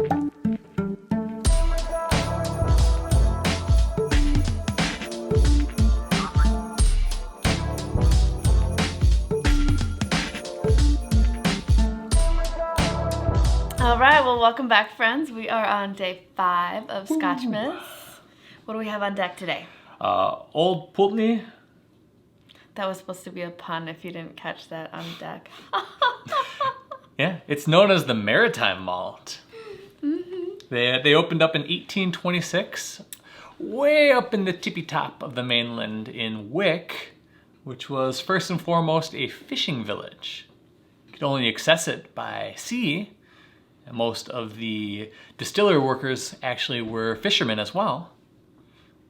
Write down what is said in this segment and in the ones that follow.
All right, well, welcome back, friends. We are on day 5 of Scotchmas. What do we have on deck today? Old Pulteney. That was supposed to be a pun if you didn't catch that on deck. Yeah, it's known as the Maritime Malt. Mm-hmm. They opened up in 1826, way up in the tippy top of the mainland in Wick, which was first and foremost a fishing village. You could only access it by sea. And most of the distillery workers actually were fishermen as well.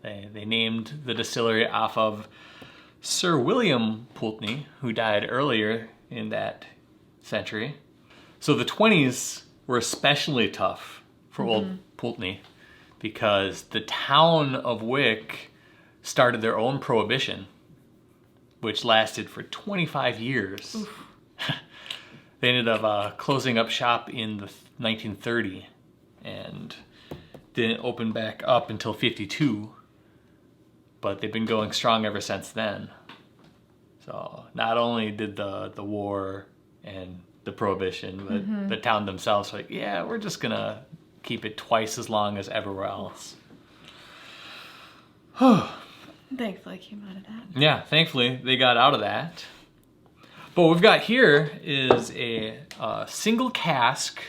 They named the distillery off of Sir William Pulteney, who died earlier in that century. So the 20s were especially tough for Old Pulteney because the town of Wick started their own prohibition, which lasted for 25 years. Oof. They ended up closing up shop in the 1930 and didn't open back up until 52, but they've been going strong ever since then. So not only did the war and the prohibition, but the town themselves were like, yeah, we're just gonna keep it twice as long as everywhere else. Thankfully, came out of that. Yeah, thankfully they got out of that. But what we've got here is a single cask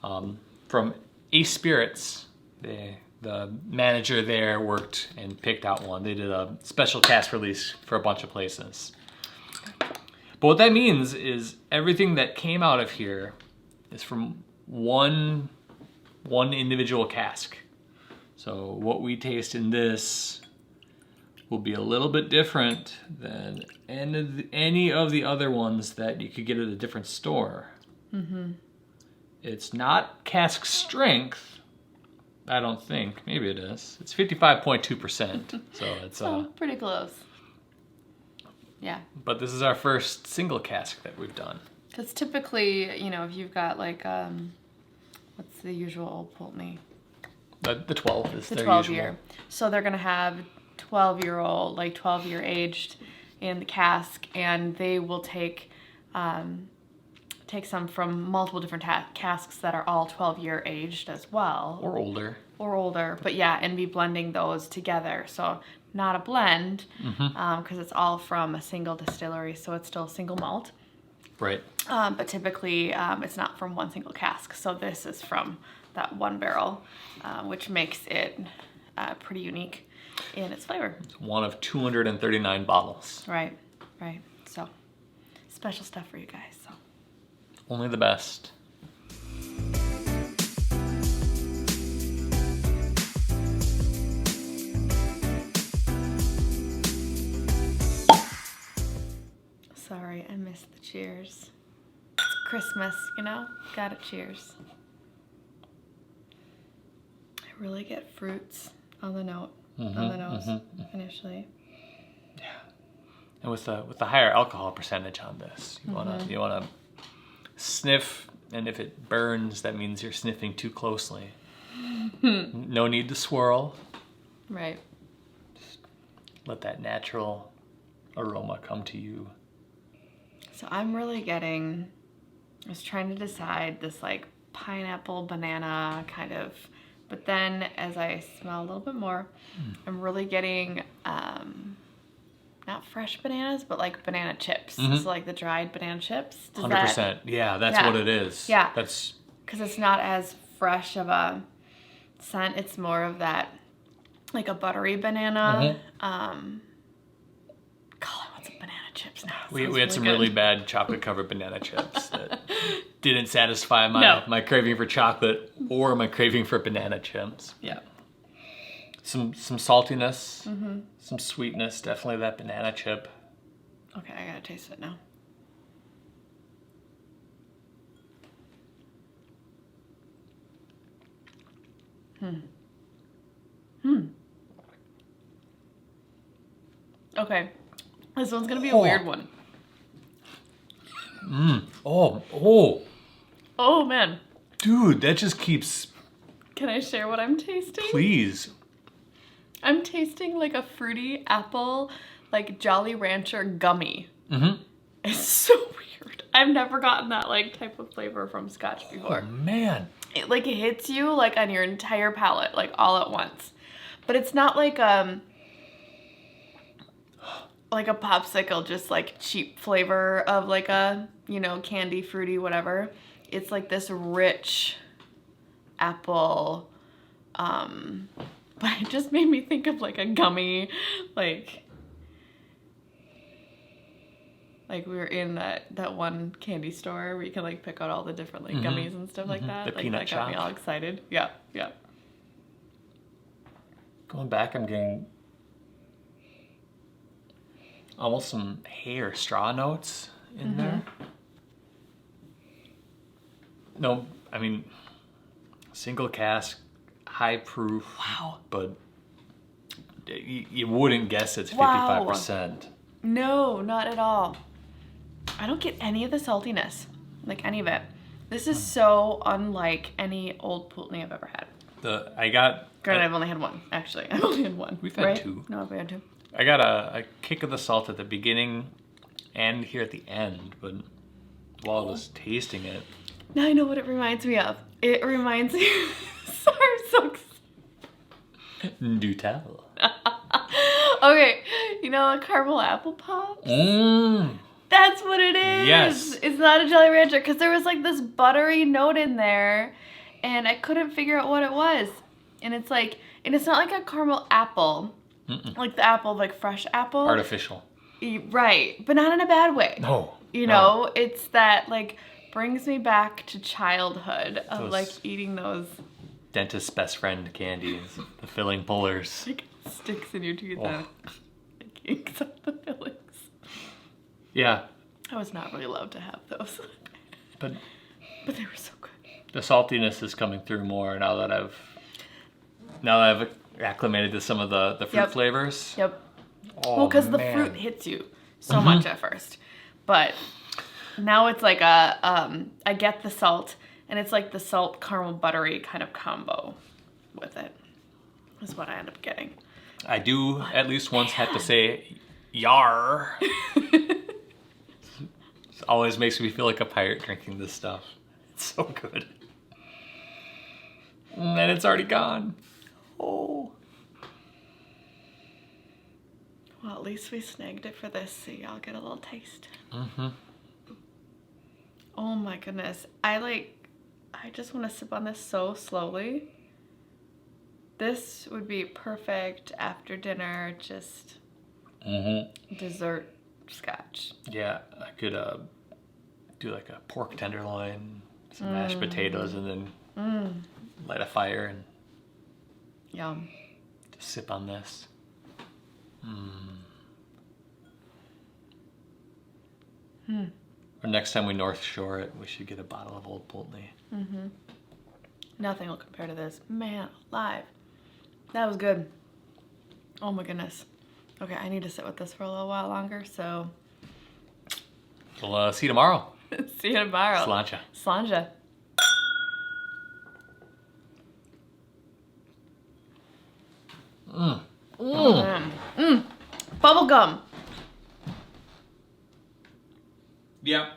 from Ace Spirits. The manager there worked and picked out one. They did a special cask release for a bunch of places. But what that means is everything that came out of here is from one individual cask. So what we taste in this will be a little bit different than any of the other ones that you could get at a different store. Mm-hmm. It's not cask strength, I don't think. Maybe it is. It's 55.2%, so it's pretty close. Yeah. But this is our first single cask that we've done. Because typically, if you've got like, what's the usual Old Pulteney? The 12 is their 12 usual. year. So they're gonna have 12-year-old, like 12-year aged in the cask, and they will take some from multiple different casks that are all 12-year aged as well. Or older. But yeah, and be blending those together. So not a blend, because it's all from a single distillery, so it's still single malt. Right. But typically it's not from one single cask. So this is from that one barrel, which makes it pretty unique in its flavor. It's one of 239 bottles. Right. So, special stuff for you guys. So. Only the best. Sorry, I missed the cheers. It's Christmas, Gotta cheers. I really get fruits on the nose initially. Yeah, and with the higher alcohol percentage on this, you wanna sniff, and if it burns, that means you're sniffing too closely. No need to swirl. Right. Just let that natural aroma come to you. So I'm really I was trying to decide this like pineapple banana kind of. But then as I smell a little bit more, I'm really getting not fresh bananas, but like banana chips. So like the dried banana chips. 100%. Yeah, that's what it is. Yeah. That's because it's not as fresh of a scent. It's more of that like a buttery banana. God, I want some banana chips now. We had some really bad chocolate covered banana chips that didn't satisfy my craving for chocolate or my craving for banana chips. Yeah. Some saltiness, some sweetness, definitely that banana chip. Okay, I gotta taste it now. Okay, this one's gonna be a weird one. Oh Man. Dude, that just keeps... Can I share what I'm tasting? Please. I'm tasting like a fruity apple, like Jolly Rancher gummy. Mm-hmm. It's so weird. I've never gotten that like type of flavor from Scotch before. Oh, man. It like hits you like on your entire palate, like all at once. But it's not like a popsicle, just like cheap flavor of like a, you know, candy, fruity, whatever. It's like this rich apple, but it just made me think of like a gummy, like we were in that one candy store where you can like pick out all the different like gummies and stuff like that. The like peanut that got me shop. all excited. Yeah, yeah. Going back, I'm getting almost some hay or straw notes in there. No, I mean, single cask, high proof. Wow. But you wouldn't guess it's Wow. 55%. No, not at all. I don't get any of the saltiness, like any of it. This is so unlike any Old Pulteney I've ever had. Granted, I've only had one, actually. I've only had one. We've had two. No, I've had two. I got a kick of the salt at the beginning and here at the end, but while I was tasting it. Now I know what it reminds me of. It reminds me... Sorry, I'm so excited. Do tell. Okay, you know a caramel apple pop? That's what it is. Yes. It's not a Jolly Rancher because there was like this buttery note in there and I couldn't figure out what it was. And it's like, and it's not like a caramel apple, like the apple, like fresh apple. Artificial. Right, but not in a bad way. No. You know, it's that like brings me back to childhood of Those like eating those. Dentist's best friend candies, the filling pullers. Like sticks in your teeth and like inks up the fillings. Yeah. I was not really allowed to have those. But they were so good. the saltiness is coming through more now that I've acclimated to some of the fruit flavors. Yep. Oh, well, because the fruit hits you so much at first. But now it's like I get the salt, and it's like the salt caramel buttery kind of combo with it. Is what I end up getting. I do at least once have to say, yar. It always makes me feel like a pirate drinking this stuff. It's so good. And it's already gone. Oh. Well, at least we snagged it for this, so y'all get a little taste. Oh my goodness. I just want to sip on this so slowly. This would be perfect after dinner, just dessert scotch. Yeah, I could do like a pork tenderloin, some mashed potatoes, and then light a fire and Yum. just sip on this. Or next time we North Shore it, we should get a bottle of Old Pulteney. Nothing will compare to this. Man, alive. That was good. Oh my goodness. Okay, I need to sit with this for a little while longer, so... We'll see you tomorrow. See you tomorrow. Sláinte. Sláinte. Bubble gum. Yep.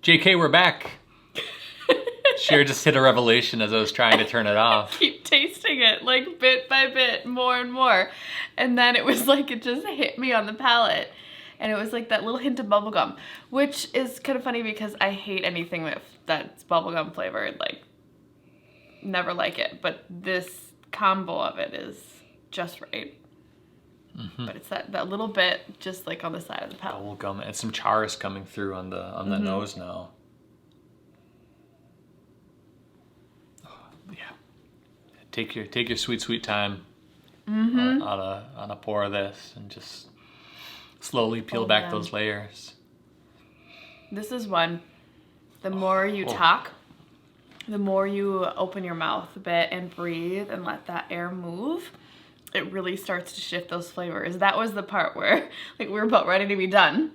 JK, we're back. Cher just hit a revelation as I was trying to turn it off. Keep tasting it, like bit by bit, more and more. And then it was like, it just hit me on the palate. And it was like that little hint of bubblegum, which is kind of funny because I hate anything that's bubblegum flavored, like never like it. But this combo of it is just right. But it's that little bit just like on the side of the palate. Bubblegum and some char is coming through on the nose now. Yeah. Take your sweet time on a pour of this and just slowly peel back those layers. This is one, the more you talk, the more you open your mouth a bit and breathe and let that air move, it really starts to shift those flavors. That was the part where like we were about ready to be done.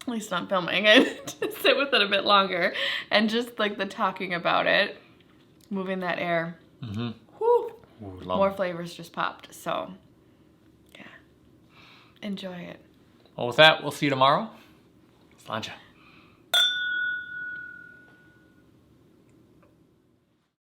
at least not filming it, to sit with it a bit longer. And just like the talking about it, moving that air. Mm-hmm. Whew, Ooh, more flavors just popped. So, yeah, enjoy it. Well, with that, we'll see you tomorrow. Sláinte.